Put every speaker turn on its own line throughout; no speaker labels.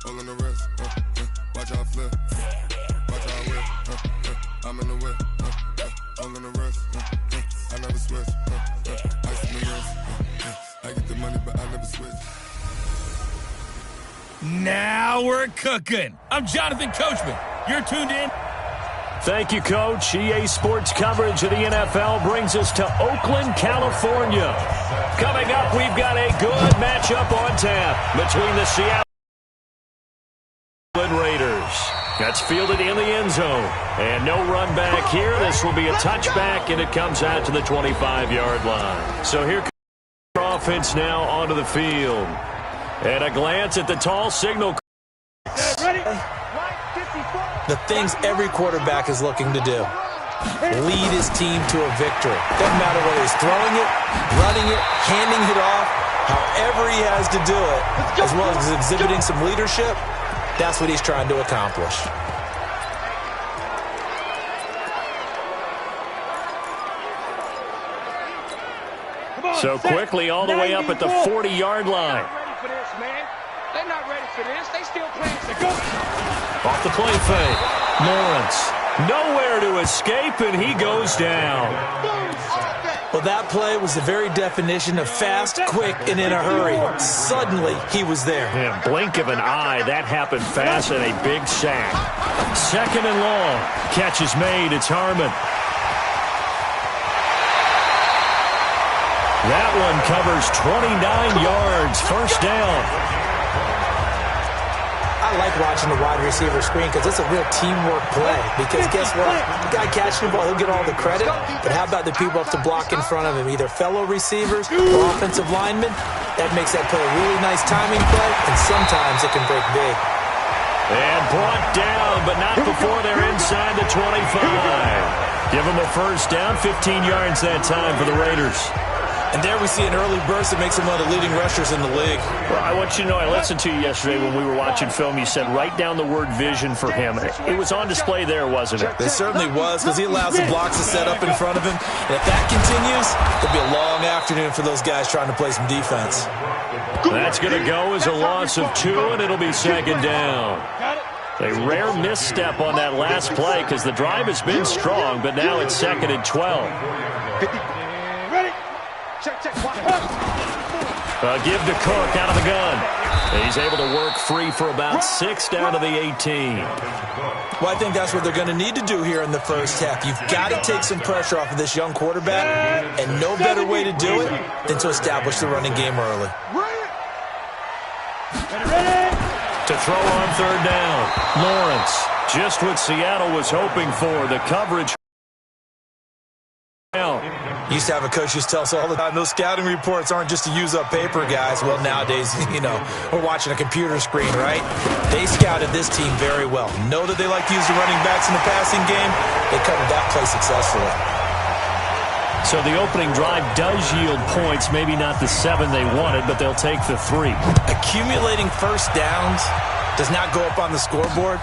All in the wrist, watch how I flip. Watch how I whip, I'm in the whip. All in the wrist, I never switch. Ice in the wrist, I get the money, but I never switch.
Now we're cooking. I'm Jonathan Coachman. You're tuned in.
Thank you, Coach. EA Sports coverage of the NFL brings us to Oakland, California. Coming up, we've got a good matchup on tap between the Seattle Raiders. That's fielded in the end zone. And no run back here. This will be a touchback, and it comes out to the 25-yard line. So here comes our offense now onto the field. And a glance at the tall signal.
The things every quarterback is looking to do. Lead his team to a victory. Doesn't matter whether he's throwing it, running it, handing it off, however he has to do it, as well as exhibiting some leadership, that's what he's trying to accomplish.
So quickly all the way up at the 40-yard line.
They're not ready for this. They still playing to go.
Off the play fake. Lawrence. Nowhere to escape, and he goes down.
Well, that play was the very definition of fast, quick, and in a hurry. Suddenly, he was there.
In a blink of an eye, that happened fast, and a big sack. Second and long. Catch is made. It's Harmon. That one covers 29 yards. First down.
I like watching the wide receiver screen because it's a real teamwork play. Because guess what? The guy catching the ball, he'll get all the credit. But how about the people up to block in front of him, either fellow receivers or offensive linemen? That makes that play a really nice timing play, and sometimes it can break big.
And brought down, but not before they're inside the 25. Give them a first down, 15 yards that time for the Raiders.
And there we see an early burst that makes him one of the leading rushers in the league.
Well, I want you to know, I listened to you yesterday when we were watching film. You said write down the word vision for him. It was on display there, wasn't it?
It certainly was, because he allows the blocks to set up in front of him. And if that continues, it'll be a long afternoon for those guys trying to play some defense.
That's going to go as a loss of 2, and it'll be second down. A rare misstep on that last play because the drive has been strong, but now it's second and 12. Give to Cook out of the gun. He's able to work free for about 6 down to the 18.
Well, I think that's what they're going to need to do here in the first half. You've got to take some pressure off of this young quarterback, and no better way to do it than to establish the running game early.
To throw on third down. Lawrence, just what Seattle was hoping for. The coverage.
Used to have a coach used to tell us all the time, those scouting reports aren't just to use up paper, guys. Well, nowadays, we're watching a computer screen, right? They scouted this team very well. Know that they like to use the running backs in the passing game. They covered that play successfully.
So the opening drive does yield points, maybe not the 7 they wanted, but they'll take the 3.
Accumulating first downs does not go up on the scoreboard,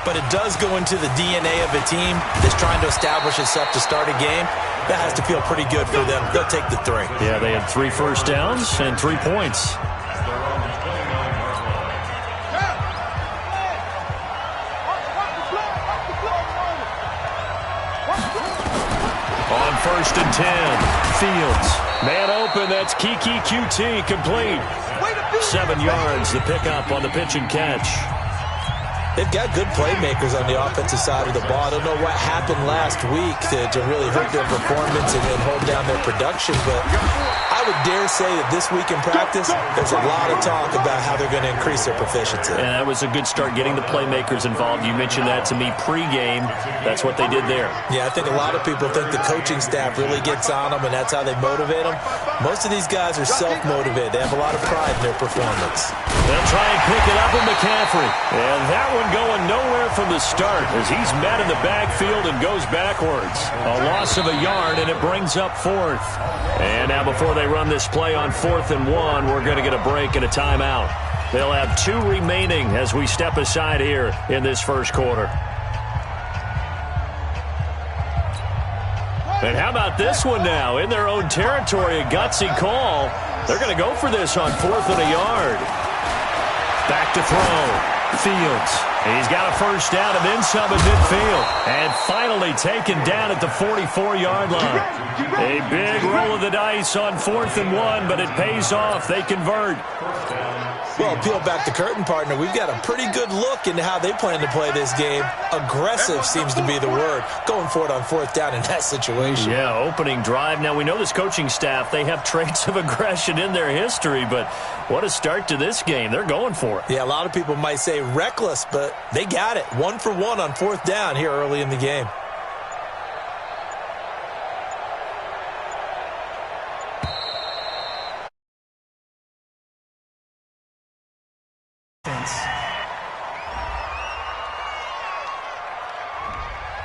but it does go into the DNA of a team that's trying to establish itself to start a game. That has to feel pretty good for them. They'll take the 3.
Yeah, they had 3 first downs and 3 points. On first and 10, Fields. Man open, that's Kiki QT, complete. 7 yards, the pickup on the pitch and catch.
They've got good playmakers on the offensive side of the ball. I don't know what happened last week to really hurt their performance and hold down their production, but I would dare say that this week in practice, there's a lot of talk about how they're going to increase their proficiency.
And that was a good start, getting the playmakers involved. You mentioned that to me pregame. That's what they did there.
Yeah, I think a lot of people think the coaching staff really gets on them, and that's how they motivate them. Most of these guys are self-motivated. They have a lot of pride in their performance.
They'll try and pick it up with McCaffrey. And that one going nowhere from the start as he's met in the backfield and goes backwards. A loss of a yard, and it brings up 4th. And now before they run this play on 4th and 1, we're going to get a break and a timeout. They'll have 2 remaining as we step aside here in this first quarter. And how about this one now? In their own territory, a gutsy call. They're going to go for this on 4th and a yard. Back to throw. Fields. He's got a first down and then some at midfield. And finally taken down at the 44-yard line. A big roll of the dice on 4th and 1, but it pays off. They convert.
Well, peel back the curtain, partner. We've got a pretty good look into how they plan to play this game. Aggressive seems to be the word. Going for it on 4th down in that situation.
Yeah, opening drive. Now, we know this coaching staff, they have traits of aggression in their history, but what a start to this game. They're going for it.
Yeah, a lot of people might say reckless, but they got it. 1 for 1 on 4th down here early in the game.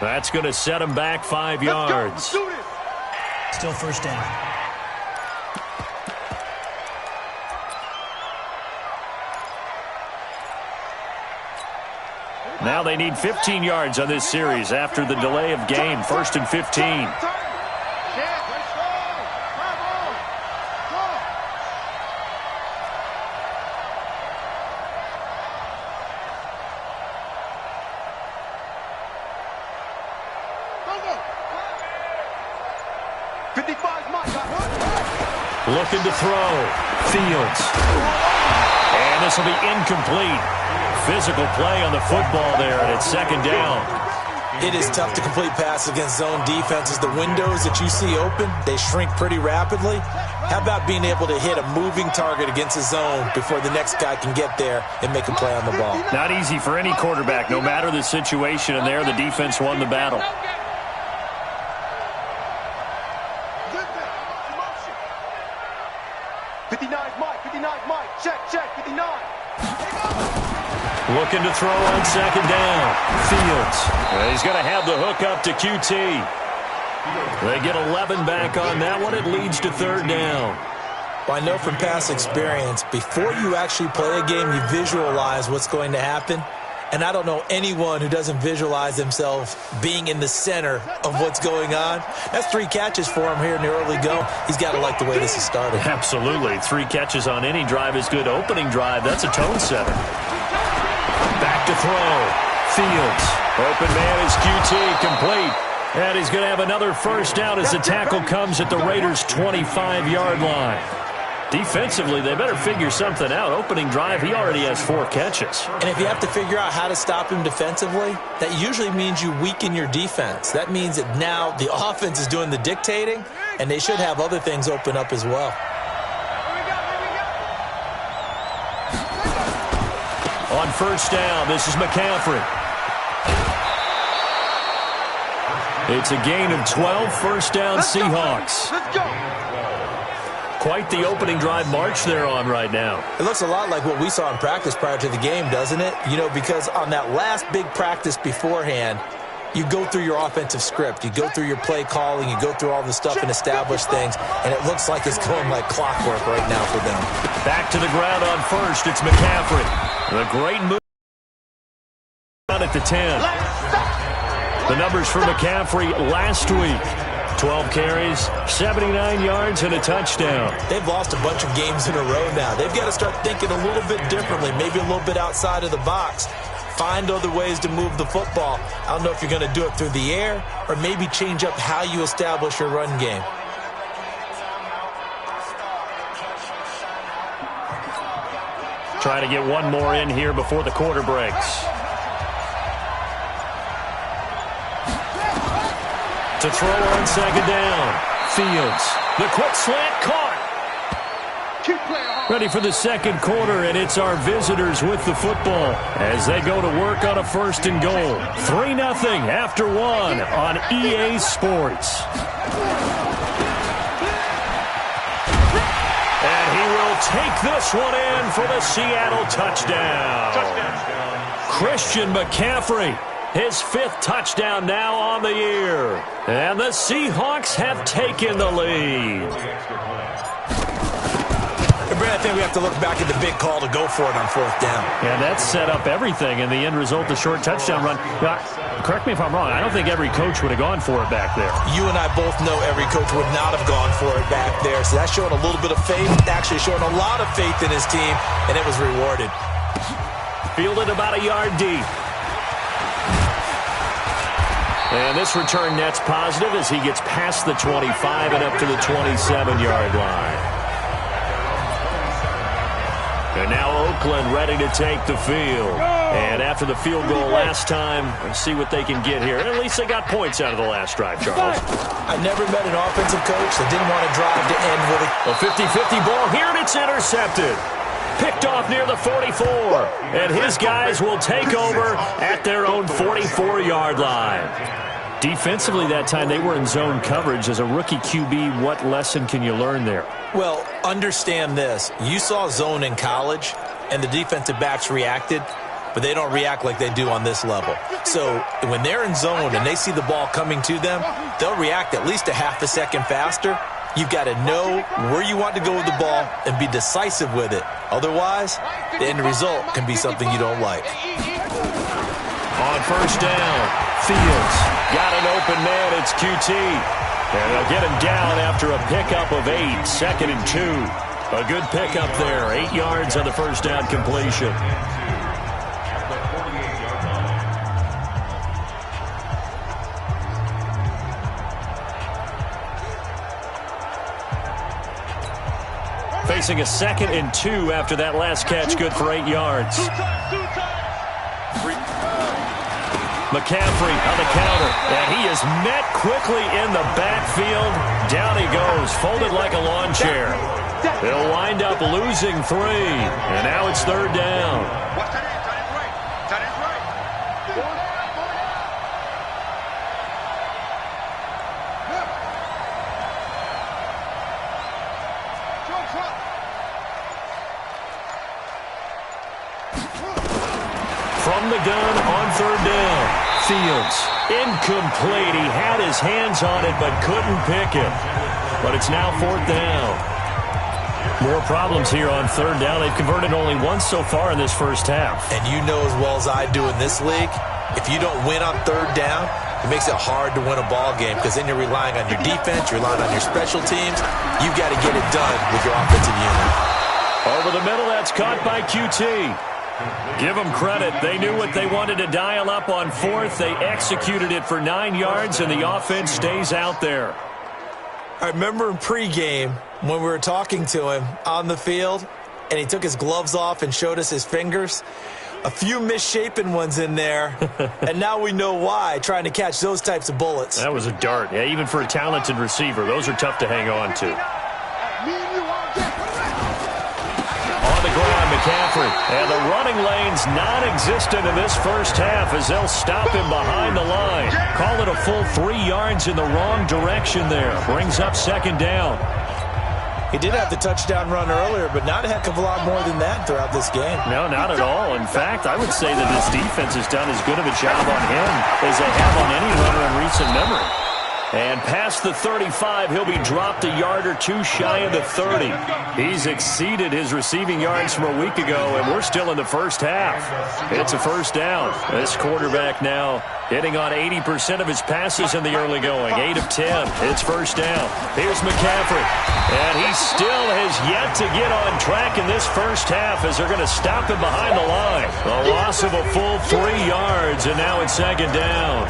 That's going to set him back 5 yards.
Still first down.
Now they need 15 yards on this series after the delay of game. 1st and 15. Looking to throw. Fields. And this will be incomplete. Physical play on the football there, and it's 2nd down.
It is tough to complete passes against zone defenses. The windows that you see open, they shrink pretty rapidly. How about being able to hit a moving target against a zone before the next guy can get there and make a play on the ball?
Not easy for any quarterback, no matter the situation, and there the defense won the battle. Looking to throw on 2nd down. Fields. He's going to have the hook up to QT. They get 11 back on that one. It leads to 3rd down.
Well, I know from past experience, before you actually play a game, you visualize what's going to happen. And I don't know anyone who doesn't visualize themselves being in the center of what's going on. That's 3 catches for him here in the early go. He's got to like the way this is started.
Absolutely. 3 catches on any drive is good. Opening drive, that's a tone setter. Back to throw. Fields. Open man is QT, complete. And he's going to have another first down as the tackle comes at the Raiders' 25-yard line. Defensively, they better figure something out. Opening drive, he already has 4 catches.
And if you have to figure out how to stop him defensively, that usually means you weaken your defense. That means that now the offense is doing the dictating, and they should have other things open up as well.
On 1st down, this is McCaffrey. It's a gain of 12, 1st down Seahawks.
Let's go.
Quite the opening drive march they're on right now.
It looks a lot like what we saw in practice prior to the game, doesn't it? You know, because on that last big practice beforehand, you go through your offensive script. You go through your play calling. You go through all the stuff and establish things. And it looks like it's going like clockwork right now for them.
Back to the ground on 1st. It's McCaffrey. The great move at the 10. The numbers for McCaffrey last week. 12 carries, 79 yards, and a touchdown.
They've lost a bunch of games in a row now. They've got to start thinking a little bit differently, maybe a little bit outside of the box. Find other ways to move the football. I don't know if you're going to do it through the air or maybe change up how you establish your run game.
Trying to get one more in here before the quarter breaks. To throw on 2nd down. Fields. The quick slant caught. Ready for the 2nd quarter, and it's our visitors with the football as they go to work on a 1st and goal. 3-0 after 1 on EA Sports. And he will take this one in for the Seattle touchdown. Christian McCaffrey. His 5th touchdown now on the year. And the Seahawks have taken the lead.
Brad, I think we have to look back at the big call to go for it on 4th down.
And that set up everything in the end result, the short touchdown run. Now, correct me if I'm wrong, I don't think every coach would have gone for it back there.
You and I both know every coach would not have gone for it back there. So that's showing a little bit of faith, actually showing a lot of faith in his team, and it was rewarded.
Fielded about a yard deep. And this return net's positive as he gets past the 25 and up to the 27-yard line. And now Oakland ready to take the field. And after the field goal last time, let's see what they can get here. And at least they got points out of the last drive, Charles.
I never met an offensive coach that didn't want to drive to end with
a 50-50 ball here, and it's intercepted. Picked off near the 44. And his guys will take over at their own 44-yard line. Defensively that time, they were in zone coverage. As a rookie QB, what lesson can you learn there?
Well, understand this. You saw zone in college, and the defensive backs reacted, but they don't react like they do on this level. So when they're in zone and they see the ball coming to them, they'll react at least a half a second faster. You've got to know where you want to go with the ball and be decisive with it. Otherwise, the end result can be something you don't like.
On first down, Fields got an open man. It's QT. And they'll get him down after a pickup of 8, 2nd and 2. A good pickup there, 8 yards on the first down completion. Facing a 2nd and 2 after that last catch, good for 8 yards. McCaffrey on the counter, and he is met quickly in the backfield. Down he goes, folded like a lawn chair. They'll wind up losing 3, and now it's 3rd down. From the gun on 3rd down. Fields, incomplete. He had his hands on it but couldn't pick it. But it's now 4th down. More problems here on 3rd down. They've converted only once so far in this first half.
And you know as well as I do in this league, if you don't win on 3rd down, it makes it hard to win a ball game because then you're relying on your defense, you're relying on your special teams. You've got to get it done with your offensive unit.
Over the middle, that's caught by QT. Give them credit. They knew what they wanted to dial up on 4th. They executed it for 9 yards, and the offense stays out there.
I remember in pregame when we were talking to him on the field, and he took his gloves off and showed us his fingers. A few misshapen ones in there, and now we know why, trying to catch those types of bullets.
That was a dart. Yeah, even for a talented receiver, those are tough to hang on to. On the ground, McCaffrey. And the running lane's non-existent in this first half as they'll stop him behind the line. Call it a full 3 yards in the wrong direction there. Brings up 2nd down.
He did have the touchdown run earlier, but not a heck of a lot more than that throughout this game.
No, not at all. In fact, I would say that this defense has done as good of a job on him as they have on any runner in recent memory. And past the 35, he'll be dropped a yard or 2 shy of the 30. He's exceeded his receiving yards from a week ago, and we're still in the first half. It's a first down. This quarterback now hitting on 80% of his passes in the early going. 8 of 10. It's first down. Here's McCaffrey. And he still has yet to get on track in this first half as they're going to stop him behind the line. A loss of a full 3 yards, and now it's 2nd down.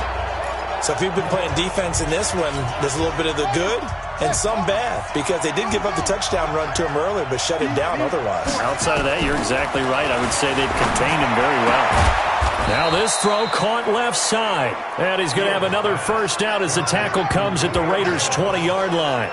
So if you've been playing defense in this one, there's a little bit of the good and some bad because they did give up the touchdown run to him earlier but shut it down otherwise.
Outside of that, you're exactly right. I would say they've contained him very well. Now this throw caught left side. And he's going to have another first down as the tackle comes at the Raiders' 20-yard line.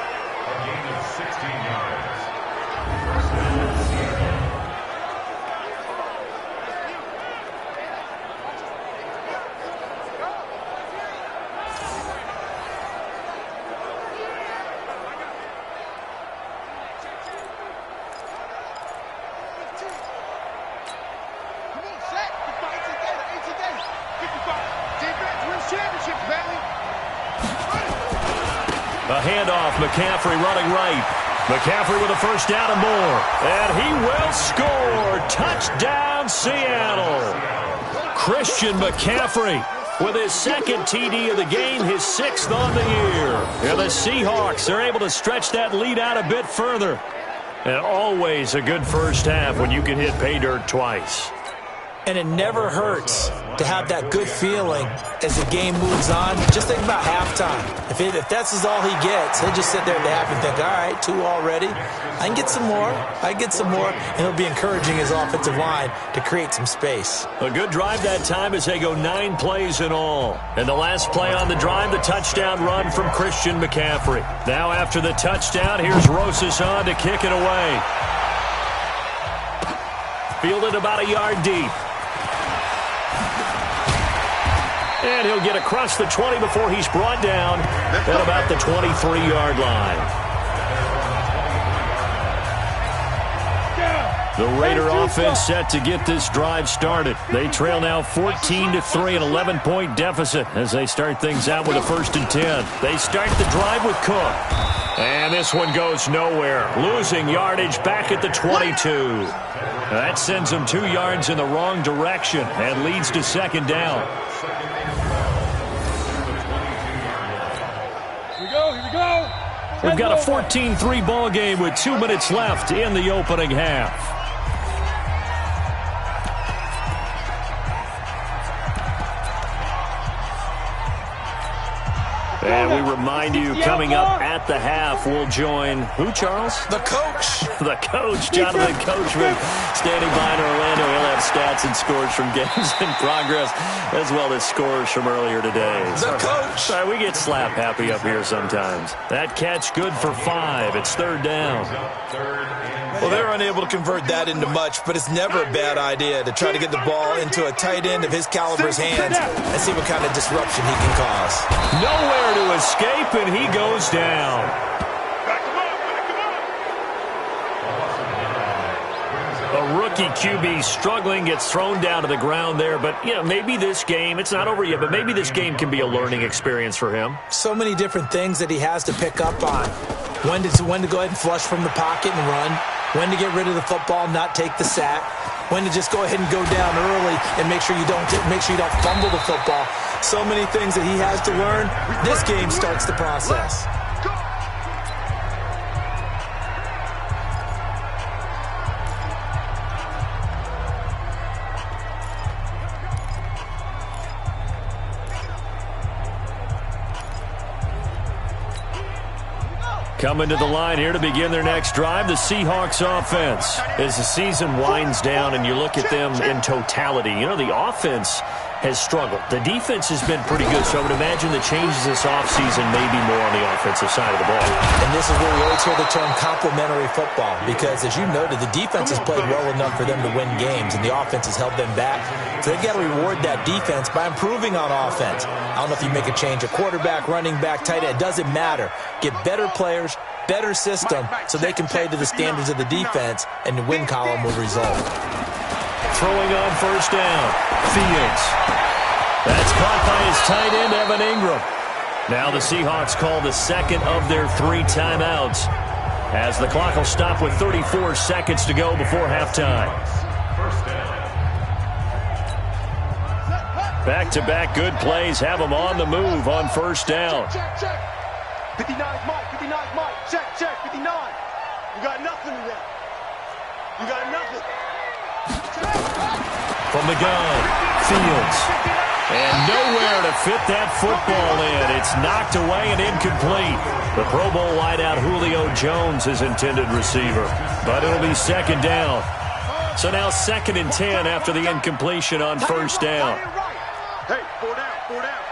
A handoff, McCaffrey running right. McCaffrey with a first down and more. And he will score. Touchdown, Seattle. Christian McCaffrey with his 2nd TD of the game, his 6th on the year. And the Seahawks are able to stretch that lead out a bit further. And always a good first half when you can hit pay dirt twice.
And it never hurts to have that good feeling as the game moves on. Just think about halftime. If that's all he gets, he'll just sit there at the half and think, all right, 2 already. I can get some more. And he'll be encouraging his offensive line to create some space.
A good drive that time as they go 9 plays in all. And the last play on the drive, the touchdown run from Christian McCaffrey. Now after the touchdown, here's Rosas on to kick it away. Fielded about a yard deep. And he'll get across the 20 before he's brought down at about the 23-yard line. The Raider offense set to get this drive started. They trail now 14-3, an 11-point deficit as they start things out with a 1st and 10. They start the drive with Cook. And this one goes nowhere. Losing yardage back at the 22. That sends them 2 yards in the wrong direction and leads to 2nd down. We've got a 14-3 ball game with 2 minutes left in the opening half. And we remind you, coming up at the half, we'll join who, Charles?
The coach.
The coach, Jonathan Coachman, standing by in Orlando. He'll have stats and scores from games in progress, as well as scores from earlier today.
The coach.
Sorry, we get slap happy up here sometimes. That catch good for 5. It's 3rd down.
Well, they're unable to convert that into much, but it's never a bad idea to try to get the ball into a tight end of his caliber's hands and see what kind of disruption he can cause.
Nowhere to escape, and he goes down. A rookie QB struggling, gets thrown down to the ground there, but maybe this game, it's not over yet, but maybe this game can be a learning experience for him.
So many different things that he has to pick up on. When to go ahead and flush from the pocket and run. When to get rid of the football, not take the sack. When to just go ahead and go down early and make sure you don't fumble the football. So many things that he has to learn. This game starts the process.
Coming to the line here to begin their next drive, the Seahawks offense. As the season winds down and you look at them in totality, the offense has struggled. The defense has been pretty good, so I would imagine the changes this offseason may be more on the offensive side of the ball.
And this is where we always hear the term complementary football, because as you noted, the defense has played well enough for them to win games, and the offense has held them back. So they've got to reward that defense by improving on offense. I don't know if you make a change, a quarterback, running back, tight end, it doesn't matter. Get better players, better system, so they can play to the standards of the defense, and the win column will result.
Throwing on 1st down, Fields. That's caught by his tight end, Evan Ingram. Now the Seahawks call the 2nd of their 3 timeouts, as the clock will stop with 34 seconds to go before halftime. Back-to-back good plays have them on the move on 1st down.
Check, check. 59 Mike, 59 Mike. Check, 59. You got nothing today. You got nothing.
From the gun, Fields. And nowhere to fit that football in. It's knocked away and incomplete. The Pro Bowl wideout Julio Jones, his intended receiver. But it'll be 2nd down. So now 2nd and 10 after the incompletion on 1st down.
Hey, 4 down, 4 down.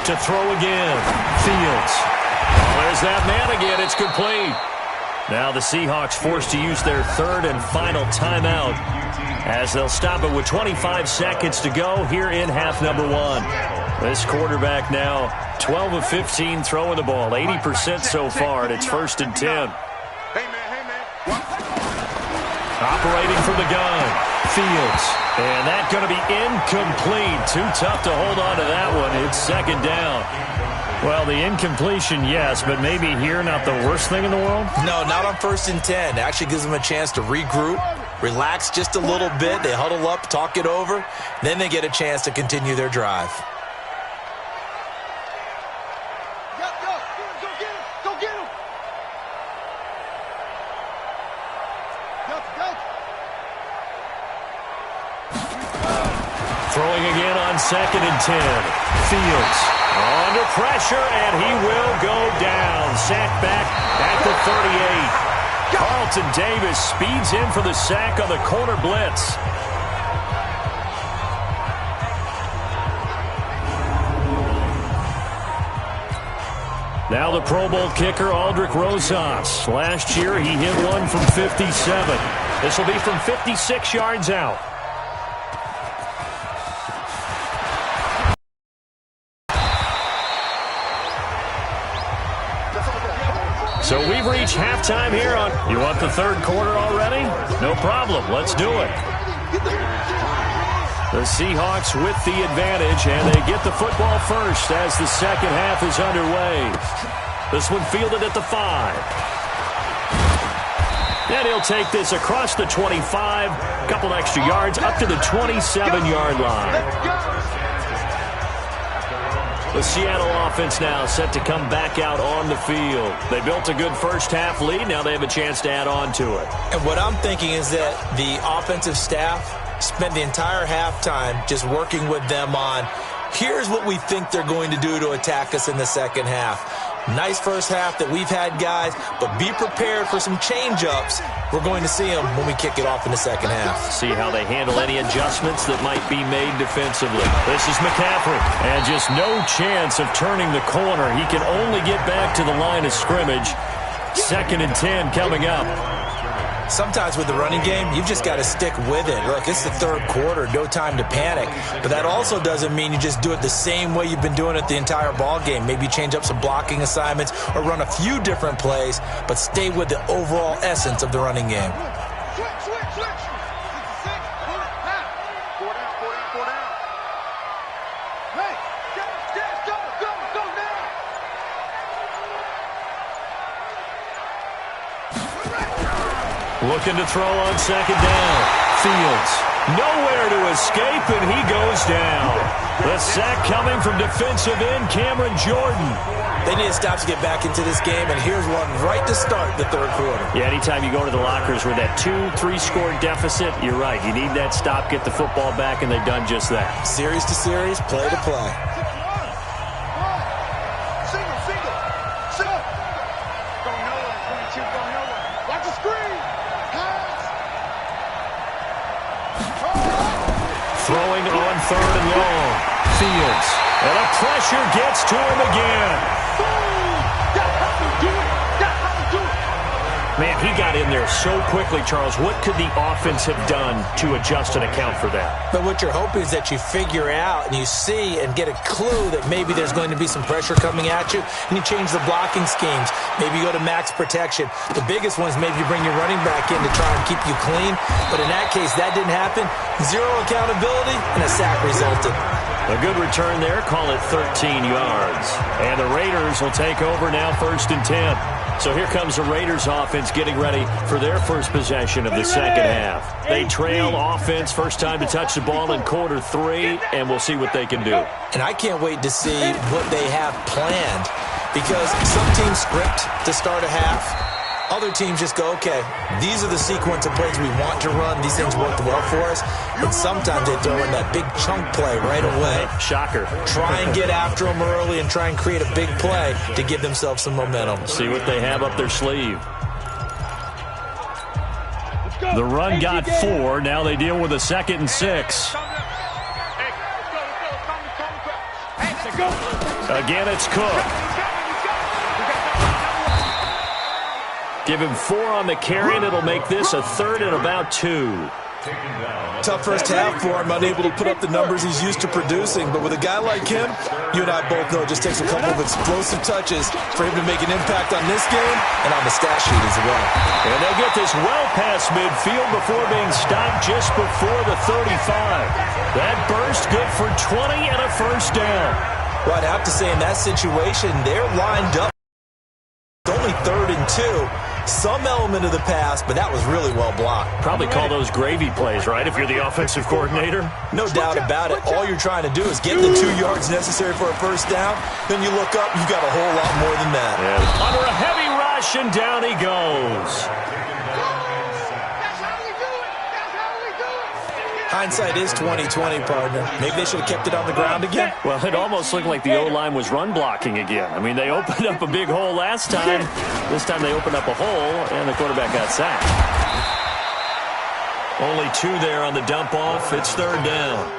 To throw again, Fields. There's that man again. It's complete. Now the Seahawks forced to use their 3rd and final timeout, as they'll stop it with 25 seconds to go here in half number 1. This quarterback now 12 of 15 throwing the ball, 80% so far, and it's 1st and 10.
Hey, man.
Operating from the gun, Fields. And that's going to be incomplete. Too tough to hold on to that one. It's 2nd down. Well, the incompletion, yes, but maybe here not the worst thing in the world?
No, not on 1st and 10. It actually gives them a chance to regroup, relax just a little bit. They huddle up, talk it over. Then they get a chance to continue their drive.
Go get him.
2nd and 10. Fields under pressure, and he will go down. Sacked back at the 38. Carlton Davis speeds in for the sack on the corner blitz. Now the Pro Bowl kicker, Aldrick Rosas. Last year, he hit one from 57. This will be from 56 yards out. So we've reached halftime here on... You want the third quarter already? No problem. Let's do it. The Seahawks with the advantage, and they get the football first as the second half is underway. This one fielded at the 5. And he'll take this across the 25, couple extra yards, up to the 27-yard line. The Seattle offense now set to come back out on the field. They built a good first-half lead. Now they have a chance to add on to it.
And what I'm thinking is that the offensive staff spent the entire halftime just working with them on, here's what we think they're going to do to attack us in the second half. Nice first half that we've had, guys, but be prepared for some change-ups. We're going to see them when we kick it off in the second half.
See how they handle any adjustments that might be made defensively. This is McCaffrey, and just no chance of turning the corner. He can only get back to the line of scrimmage. 2nd and 10 coming up.
Sometimes with the running game, you've just got to stick with it. Look, it's the third quarter, no time to panic. But that also doesn't mean you just do it the same way you've been doing it the entire ball game. Maybe change up some blocking assignments or run a few different plays, but stay with the overall essence of the running game.
Looking to throw on second down. Fields nowhere to escape, and he goes down. The sack coming from defensive end Cameron Jordan.
They need to stop to get back into this game, and here's one right to start the third quarter.
Yeah, anytime you go to the lockers with that 2-3 score deficit, you're right. You need that stop, get the football back, and they've done just that.
Series to series, play to play.
Throwing on 3rd and long. Fields. And a pressure gets to him again. Man, he got in there so quickly, Charles. What could the offense have done to adjust and account for that?
But what you're hoping is that you figure out and you see and get a clue that maybe there's going to be some pressure coming at you, and you change the blocking schemes. Maybe you go to max protection. The biggest one is maybe you bring your running back in to try and keep you clean. But in that case, that didn't happen. Zero accountability, and a sack resulted.
A good return there. Call it 13 yards. And the Raiders will take over now 1st and 10. So here comes the Raiders offense getting ready for their first possession of the second half. They trail offense, first time to touch the ball in quarter 3, and we'll see what they can do.
And I can't wait to see what they have planned, because some teams script to start a half. Other teams just go, okay, these are the sequence of plays we want to run. These things worked well for us. And sometimes they throw in that big chunk play right away.
Shocker.
Try and get after them early and try and create a big play to give themselves some momentum.
See what they have up their sleeve. The run got 4. Now they deal with a 2nd and 6. Again, it's Cook. Give him 4 on the carry, and it'll make this a 3rd and about 2.
Tough first half for him, unable to put up the numbers he's used to producing. But with a guy like him, you and I both know it just takes a couple of explosive touches for him to make an impact on this game and on the stat sheet as well.
And they'll get this well past midfield before being stopped just before the 35. That burst good for 20 and a first down.
Well, I'd have to say in that situation, they're lined up. It's only 3rd and 2. Some element of the pass, but that was really well blocked.
Probably call those gravy plays, right, if you're the offensive coordinator?
No doubt about it. All you're trying to do is get the 2 yards necessary for a first down. Then you look up, you've got a whole lot more than that.
Yeah. Under a heavy rush, and down he goes.
Hindsight is 20/20, partner. Maybe they should have kept it on the ground again.
Well, it almost looked like the O-line was run blocking again. I mean, they opened up a big hole last time. This time they opened up a hole, and the quarterback got sacked. Only 2 there on the dump-off. It's 3rd down.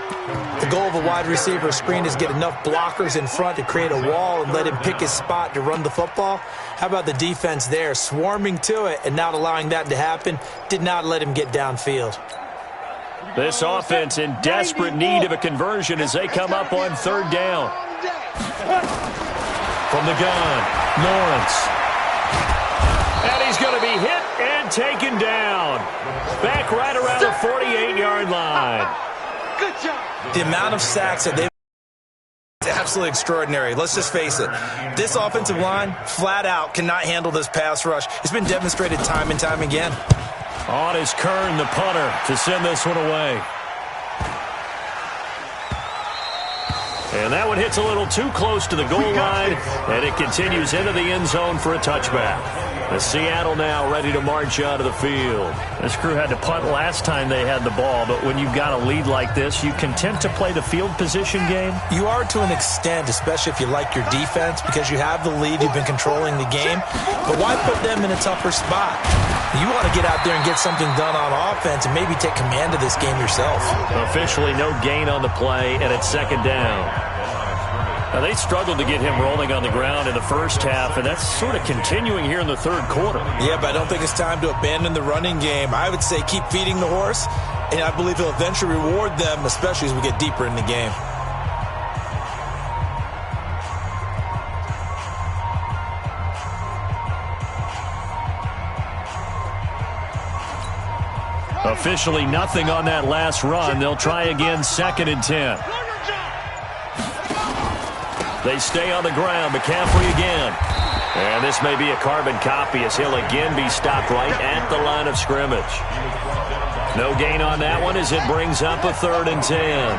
The goal of a wide receiver screen is get enough blockers in front to create a wall and let him pick his spot to run the football. How about the defense there, swarming to it and not allowing that to happen? Did not let him get downfield.
This offense in desperate need of a conversion as they come up on 3rd down. From the gun, Lawrence. And he's going to be hit and taken down. Back right around the 48-yard line.
Good job.
The amount of sacks that they've is absolutely extraordinary. Let's just face it. This offensive line, flat out, cannot handle this pass rush. It's been demonstrated time and time again.
On is Kern, the punter, to send this one away. And that one hits a little too close to the goal line, and it continues into the end zone for a touchback. The Seattle now ready to march out of the field. This crew had to punt last time they had the ball, but when you've got a lead like this, you content to play the field position game?
You are to an extent, especially if you like your defense, because you have the lead, you've been controlling the game. But why put them in a tougher spot? You want to get out there and get something done on offense and maybe take command of this game yourself.
Officially no gain on the play, and it's 2nd down. Now, they struggled to get him rolling on the ground in the first half, and that's sort of continuing here in the 3rd quarter.
Yeah, but I don't think it's time to abandon the running game. I would say keep feeding the horse, and I believe he'll eventually reward them, especially as we get deeper in the game.
Officially nothing on that last run. They'll try again, 2nd and 10. They stay on the ground. McCaffrey again. And this may be a carbon copy as he'll again be stopped right at the line of scrimmage. No gain on that one as it brings up a 3rd and 10.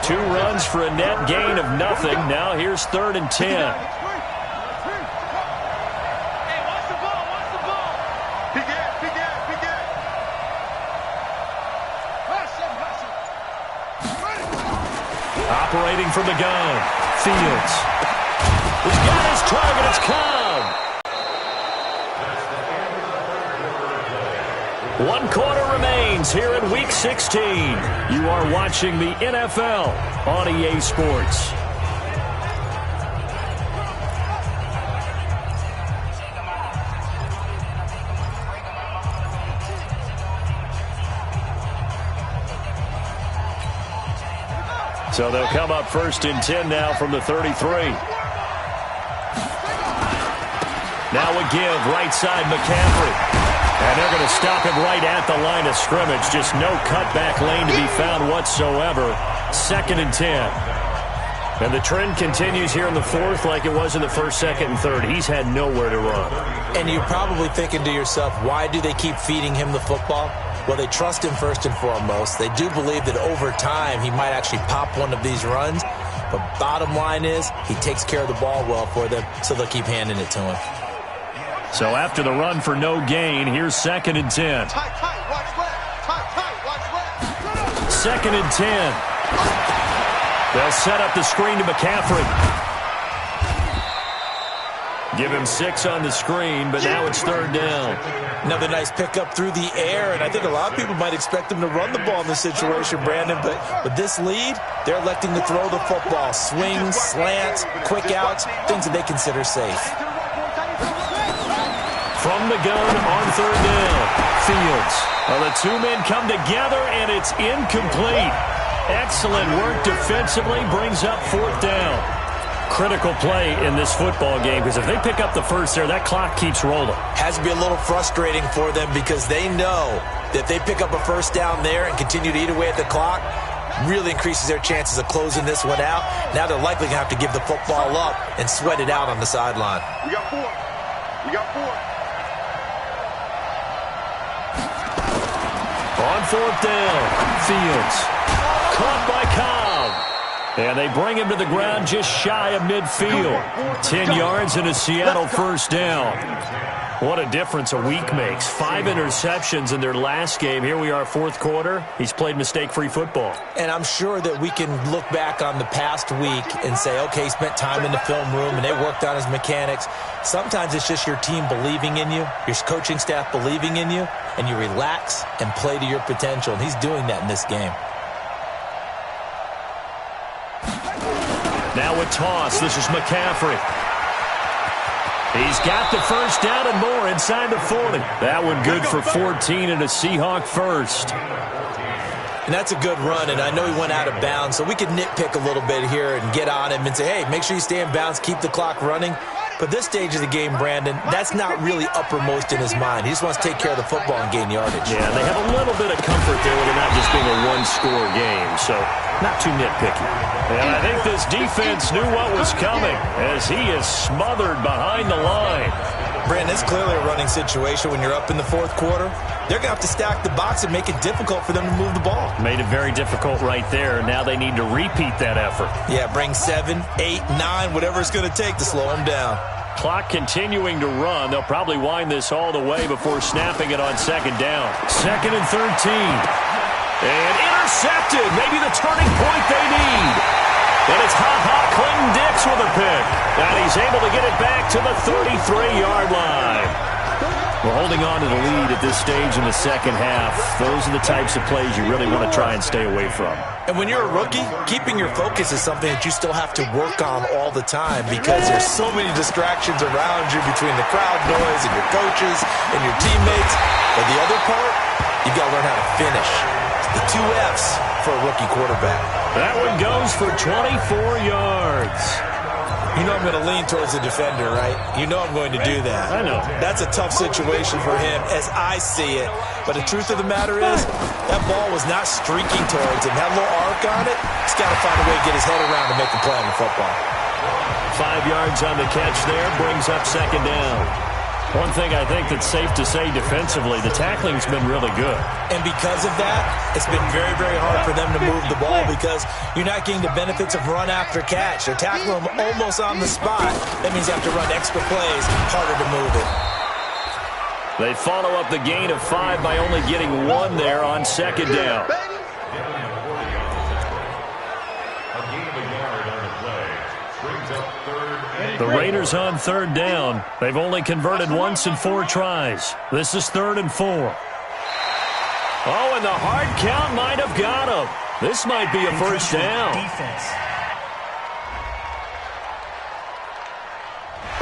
2 runs for a net gain of nothing. Now here's 3rd and 10.
Hey, watch the ball, watch the ball. Big ass, big ass, big ass.
Operating from the gun. Fields. He's got his target. It's Cobb. 1 quarter remains here in Week 16. You are watching the NFL on EA Sports. So they'll come up 1st and 10 now from the 33. Now a give, right side McCaffrey. And they're going to stop him right at the line of scrimmage. Just no cutback lane to be found whatsoever. 2nd and 10. And the trend continues here in the 4th like it was in the 1st, 2nd, and 3rd. He's had nowhere to run.
And you're probably thinking to yourself, why do they keep feeding him the football? Well, they trust him first and foremost. They do believe that over time he might actually pop one of these runs. But bottom line is he takes care of the ball well for them, so they'll keep handing it to him.
So after the run for no gain, here's 2nd and 10.
Tight, tight, watch left. Tight, tight, watch left.
2nd and 10. They'll set up the screen to McCaffrey. Give him 6 on the screen, but now it's 3rd down.
Another nice pickup through the air, and I think a lot of people might expect him to run the ball in this situation, Brandon, but with this lead, they're electing to throw the football. Swings, slants, quick outs, things that they consider safe.
From the gun on 3rd down, Fields. Well, the 2 men come together, and it's incomplete. Excellent work defensively, brings up 4th down. Critical play in this football game, because if they pick up the first there, that clock keeps rolling.
Has to be a little frustrating for them because they know that if they pick up a first down there and continue to eat away at the clock, really increases their chances of closing this one out. Now they're likely going to have to give the football up and sweat it out on the sideline.
We got 4. We got 4.
On 4th down, Fields. Caught by Cobb. And they bring him to the ground just shy of midfield. 10 yards and a Seattle first down. What a difference a week makes. 5 interceptions in their last game. Here we are, fourth quarter. He's played mistake-free football.
And I'm sure that we can look back on the past week and say, okay, he spent time in the film room and they worked on his mechanics. Sometimes it's just your team believing in you, your coaching staff believing in you, and you relax and play to your potential. And he's doing that in this game.
Now a toss. This is McCaffrey. He's got the first down and more inside the 40. That one good for 14 and a Seahawk first.
And that's a good run, and I know he went out of bounds, so we could nitpick a little bit here and get on him and say, hey, make sure you stay in bounds, keep the clock running. But this stage of the game, Brandon, that's not really uppermost in his mind. He just wants to take care of the football and gain yardage.
Yeah, they have a little bit of comfort there with it not just being a one-score game, so not too nitpicky. And I think this defense knew what was coming as he is smothered behind the line.
Brandon, it's clearly a running situation when you're up in the fourth quarter. They're going to have to stack the box and make it difficult for them to move the ball.
Made it very difficult right there. Now they need to repeat that effort.
Yeah, bring 7, 8, 9, whatever it's going to take to slow them down.
Clock continuing to run. They'll probably wind this all the way before snapping it on second down. 2nd and 13. And intercepted. Maybe the turning point they need. And it's Clinton Dix with a pick. And he's able to get it back to the 33-yard line. We're holding on to the lead at this stage in the second half. Those are the types of plays you really want to try and stay away from.
And when you're a rookie, keeping your focus is something that you still have to work on all the time because there's so many distractions around you between the crowd noise and your coaches and your teammates. But the other part, you've got to learn how to finish. The 2 F's for a rookie quarterback.
That one goes for 24 yards.
You know I'm going to lean towards the defender, right? You know I'm going to do that.
I know.
That's a tough situation for him as I see it. But the truth of the matter is, that ball was not streaking towards him. Had a little arc on it. He's got to find a way to get his head around to make a play on the football.
5 yards on the catch there, brings up second down. One thing I think that's safe to say defensively, the tackling's been really good.
And because of that, it's been very, very hard for them to move the ball because you're not getting the benefits of run after catch. They're tackling them almost on the spot. That means you have to run extra plays, harder to move it.
They follow up the gain of 5 by only getting 1 there on second down. The Raiders on 3rd down. They've only converted once in 4 tries. This is 3rd and 4. Oh, and the hard count might have got him. This might be a first down.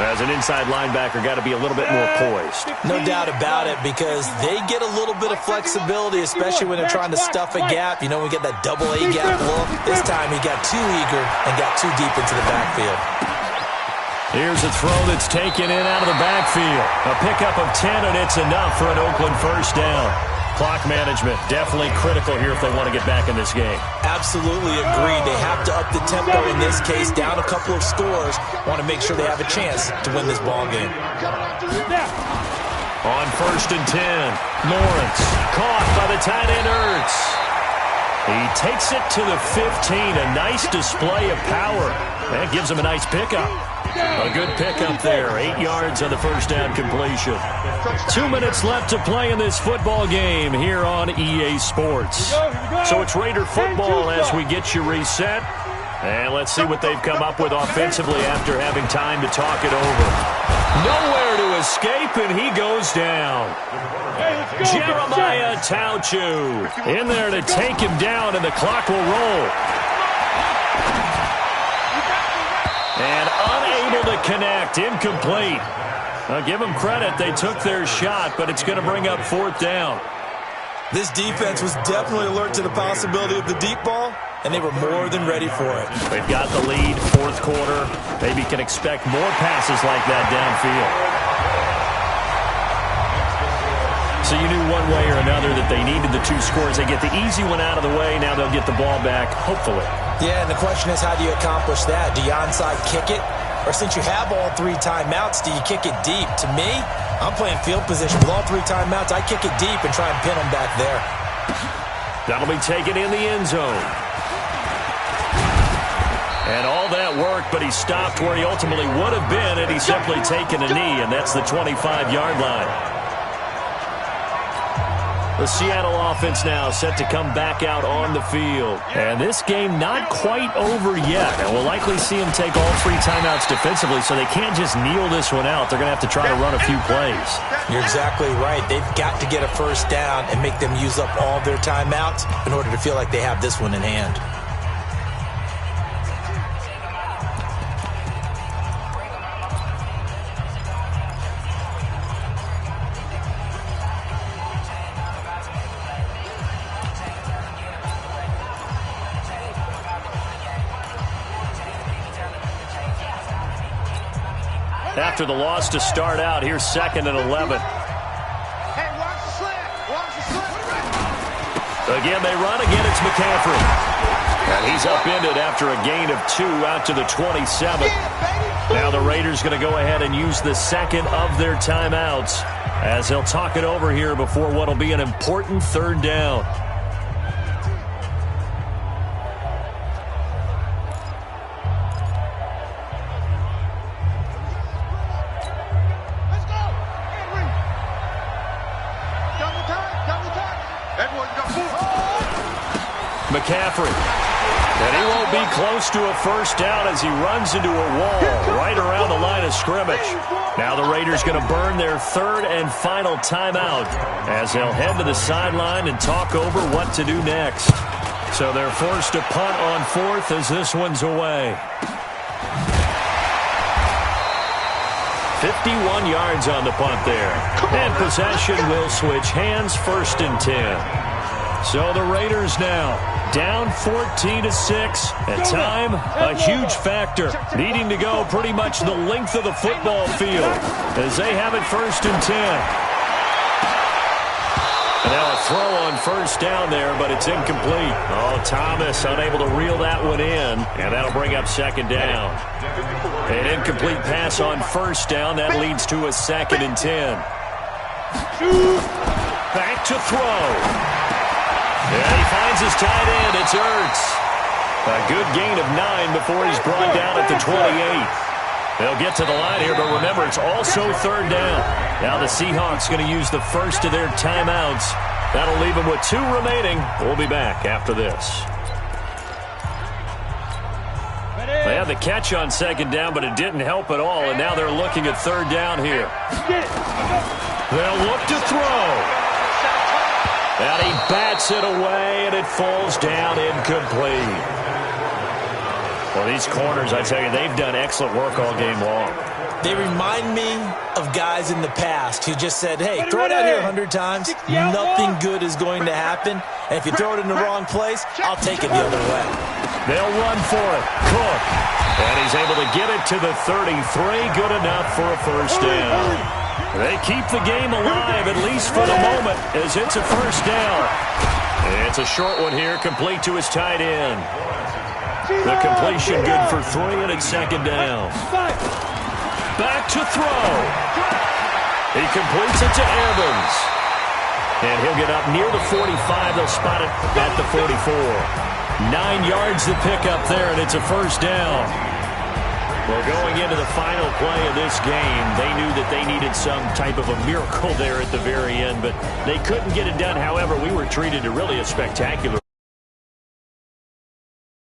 As an inside linebacker, got to be a little bit more poised.
No doubt about it, because they get a little bit of flexibility, especially when they're trying to stuff a gap. You know, we get that double A gap look. This time he got too eager and got too deep into the backfield.
Here's a throw that's taken in out of the backfield. A pickup of 10, and it's enough for an Oakland first down. Clock management, definitely critical here if they want to get back in this game.
Absolutely agreed. They have to up the tempo in this case, down a couple of scores. Want to make sure they have a chance to win this ball game.
On 1st and 10, Lawrence caught by the tight end Ertz. He takes it to the 15, a nice display of power. That gives him a nice pickup. A good pickup there, 8 yards on the first down completion. 2 minutes left to play in this football game here on EA Sports. So it's Raider football as we get you reset. And let's see what they've come up with offensively after having time to talk it over. Nowhere to escape, and he goes down. Jeremiah Tauchu in there to take him down, and the clock will roll. And unable to connect, incomplete. Now give them credit, they took their shot, but it's going to bring up 4th down.
This defense was definitely alert to the possibility of the deep ball, and they were more than ready for it.
They've got the lead, 4th quarter. Maybe can expect more passes like that downfield. So you knew one way or another that they needed the 2 scores. They get the easy one out of the way. Now they'll get the ball back, hopefully.
Yeah, and the question is, how do you accomplish that? Do you onside kick it? Or since you have all 3 timeouts, do you kick it deep? To me, I'm playing field position with all 3 timeouts. I kick it deep and try and pin them back there.
That'll be taken in the end zone. And all that work, but he stopped where he ultimately would have been had he simply taken a knee, and that's the 25-yard line. The Seattle offense now set to come back out on the field. And this game not quite over yet. And we'll likely see them take all 3 timeouts defensively, so they can't just kneel this one out. They're going to have to try to run a few plays.
You're exactly right. They've got to get a first down and make them use up all their timeouts in order to feel like they have this one in hand.
After the loss to start out, here's 2nd and 11.
Hey, watch the slant. Watch the slant.
Again, they run. Again, it's McCaffrey. And he's upended after a gain of 2 out to the 27. Now the Raiders going to go ahead and use the 2nd of their timeouts as they'll talk it over here before what will be an important 3rd down. McCaffrey. And he won't be close to a first down as he runs into a wall right around the line of scrimmage. Now the Raiders going to burn their 3rd and final timeout as they'll head to the sideline and talk over what to do next. So they're forced to punt on 4th as this one's away. 51 yards on the punt there. And possession will switch hands, 1st and 10. So the Raiders now down 14-6. At time, a huge factor. Needing to go pretty much the length of the football field as they have it 1st and 10. And now a throw on 1st down there, but it's incomplete. Oh, Thomas unable to reel that one in, and that'll bring up 2nd down. An incomplete pass on 1st down. That leads to a 2nd and 10. Back to throw. And he finds his tight end. It's Ertz. A good gain of 9 before he's brought down at the 28. They'll get to the line here, but remember, it's also 3rd down. Now the Seahawks going to use the first of their timeouts. That'll leave them with 2 remaining. We'll be back after this. They had the catch on 2nd down, but it didn't help at all, and now they're looking at 3rd down here. They'll look to throw. And he bats it away, and it falls down incomplete. Well, these corners, I tell you, they've done excellent work all game long.
They remind me of guys in the past who just said, hey, throw it out here 100 times. Nothing good is going to happen. And if you throw it in the wrong place, I'll take it the other way.
They'll run for it. Cook. And he's able to get it to the 33. Good enough for a 1st down. They keep the game alive, at least for the moment, as it's a 1st down. It's a short one here, complete to his tight end. The completion good for 3, and it's 2nd down. Back to throw. He completes it to Evans. And he'll get up near the 45. They'll spot it at the 44. 9 yards to pick up there, and it's a 1st down. Well, going into the final play of this game, they knew that they needed some type of a miracle there at the very end, but they couldn't get it done. However, we were treated to really a spectacular